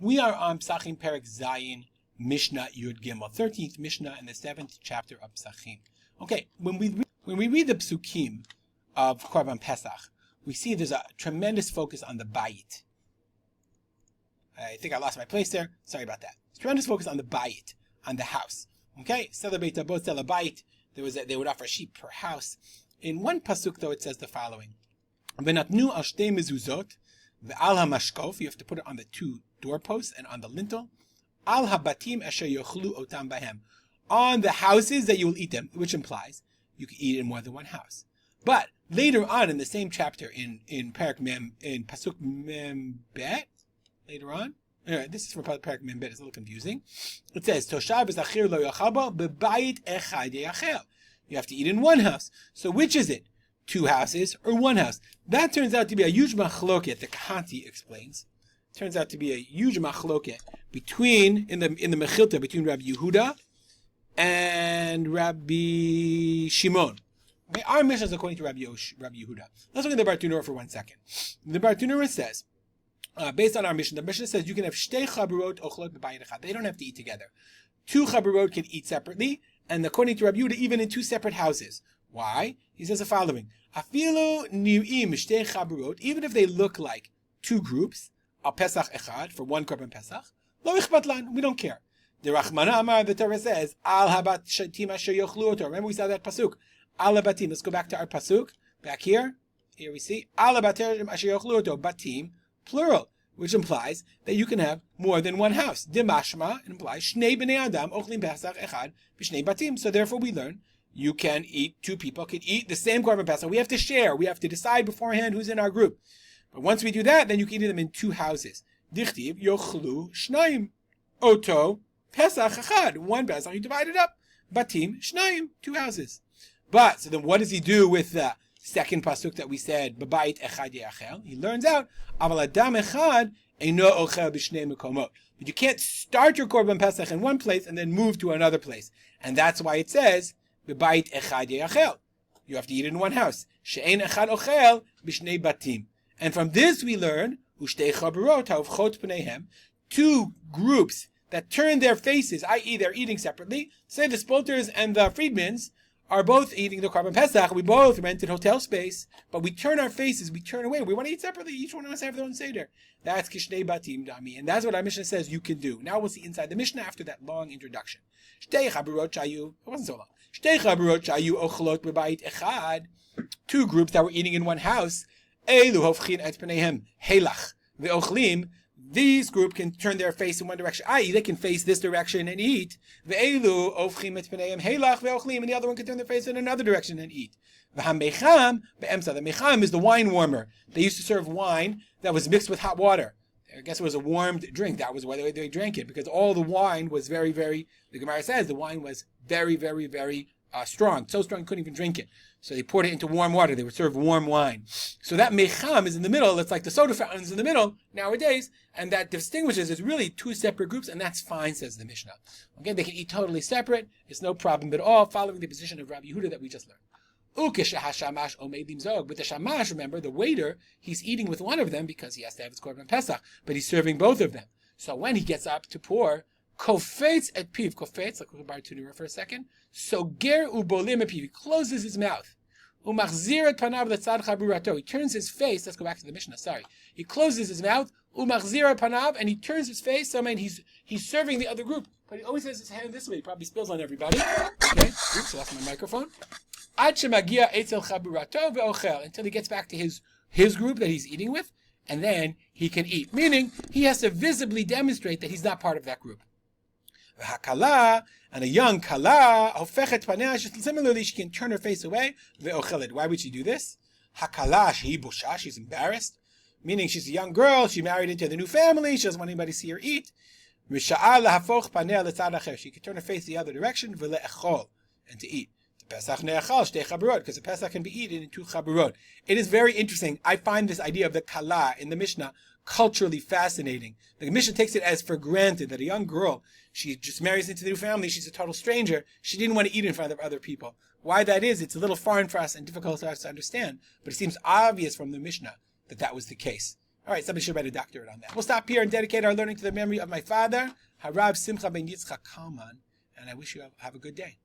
We are on Pesachim Perek Zayin, Mishnah Yud Gimel, 13th Mishnah in the 7th chapter of Pesachim. Okay, when we read the Psukim of Korban Pesach, we see there's a tremendous focus on the bayit. I think I lost my place there. Sorry about that. Tremendous focus on the bayit, on the house. Okay, celebrate both sell a bayit. They would offer a sheep per house. In one pasuk though, it says the following: "V'natnu al shtei mezuzot ve'al hamashkof." You have to put it on the two doorposts and on the lintel. Al habatim asher yochlu otam bahem. On the houses that you will eat them, which implies you can eat in more than one house. But later on in the same chapter, in pasuk mem bet, later on, this is from Parak Mem Bet. It's a little confusing. It says Toshav Zachir lo yachaba bebayit echad yachel. You have to eat in one house. So which is it? Two houses or one house? That turns out to be a huge machloket. The Kahanti explains. Turns out to be a huge machloket between in the Mechilta between Rabbi Yehuda and Rabbi Shimon. Okay, our Mishnah is according to Rabbi Yehuda. Let's look at the Bartunura for 1 second. The Bartunura says, based on our Mishnah, the Mishnah says you can have shtei chaburot ochlot b'bayit echad. They don't have to eat together. Two chaburot can eat separately, and according to Rabbi Yehuda, even in two separate houses. Why? He says the following: Afilu ni'im shtei chaburot, even if they look like two groups, al Pesach echad for one Korban Pesach, lo ichbat lan, we don't care. The Rachmana Amar, the Torah says, al habat shatim asher yochlu oto. Remember we saw that pasuk. Al habatim. Let's go back to our pasuk. Back here. Here we see al habatim asher yochlu oto. Batim, plural, which implies that you can have more than one house. Dimashma implies shnei bnei adam ochlim pesach echad b'shnei batim. So therefore we learn you can eat, two people can eat the same Korban Pesach. We have to share. We have to decide beforehand who's in our group. But once we do that, then you can eat them in two houses. Dichtiv yochlu shnayim oto Pesach echad. One Pesach, you divide it up. Batim shnayim, two houses. But so then what does he do with the second pasuk that we said, B'bayit echad yachel? He learns out, Aval adam echad eino ochel b'shnei mekomot. But you can't start your Korban Pesach in one place and then move to another place. And that's why it says, B'bayit echad yachel. You have to eat it in one house. She'ein echad ochel b'shnei batim. And from this we learn, Ushtei chaburot ha'ovchot pneihem, two groups that turn their faces, i.e. they're eating separately. Say the Spolters and the Friedmans are both eating the Korban Pesach. We both rented hotel space, but we turn our faces, we turn away. We want to eat separately. Each one of us have their own seder. That's kishnei batim dami, and that's what our Mishnah says you can do. Now we'll see inside the Mishnah after that long introduction. Shtei chaburot shayu, it wasn't so long. Shtei chaburot shayu ochlot b'bayit echad, two groups that were eating in one house. Elu hofchin et pneihem helach ve'ochlim. These group can turn their face in one direction, i.e. they can face this direction and eat. Ve'elu ofchim et pneihem helach ve'ochlim, and the other one can turn their face in another direction and eat. V'hamecham be'emsa. The mecham is the wine warmer. They used to serve wine that was mixed with hot water. I guess it was a warmed drink. That was why they drank it, because all the wine was very, very, the Gemara says the wine was very, very, very strong. So strong you couldn't even drink it. So they poured it into warm water. They would serve warm wine. So that mecham is in the middle. It's like the soda fountains in the middle nowadays. And that distinguishes, it's really two separate groups, and that's fine, says the Mishnah. Okay, they can eat totally separate. It's no problem at all, following the position of Rabbi Yehuda that we just learned. But the shamash, remember, the waiter, he's eating with one of them because he has to have his Korban Pesach, but he's serving both of them. So when he gets up to pour, kofetz et piv, kofetz, like we'll Bartunura for a second, so ger ubolim et piv, he closes his mouth. Umachzir et panav letzad chaburato, he turns his face, let's go back to the Mishnah, sorry. He closes his mouth, umachzir et panav, and he turns his face, so I mean he's serving the other group, but he always has his hand this way, he probably spills on everybody. Okay, oops, I lost my microphone. Ad shemagia etzel chaburato ve'ochel, until he gets back to his group that he's eating with, and then he can eat. Meaning, he has to visibly demonstrate that he's not part of that group. Hakala, and a young kala, hofechet panea, similarly, she can turn her face away, ve'ochelet. Why would she do this? Hakala, shehi busha, she's embarrassed. Meaning, she's a young girl, she married into the new family, she doesn't want anybody to see her eat. Misha'al lahafoch panea letzad acher, she can turn her face the other direction, ve'le'echol, and to eat. Pesach ne'achal shtei chaburot, because the Pesach can be eaten in two chaburot. It is very interesting. I find this idea of the kala in the Mishnah culturally fascinating. The Mishnah takes it as for granted that a young girl, she just marries into the new family, she's a total stranger, she didn't want to eat in front of other people. Why that is, it's a little foreign for us and difficult for us to understand, but it seems obvious from the Mishnah that that was the case. All right, somebody should write a doctorate on that. We'll stop here and dedicate our learning to the memory of my father, Harav Simcha ben Yitzchak Kalman, and I wish you have a good day.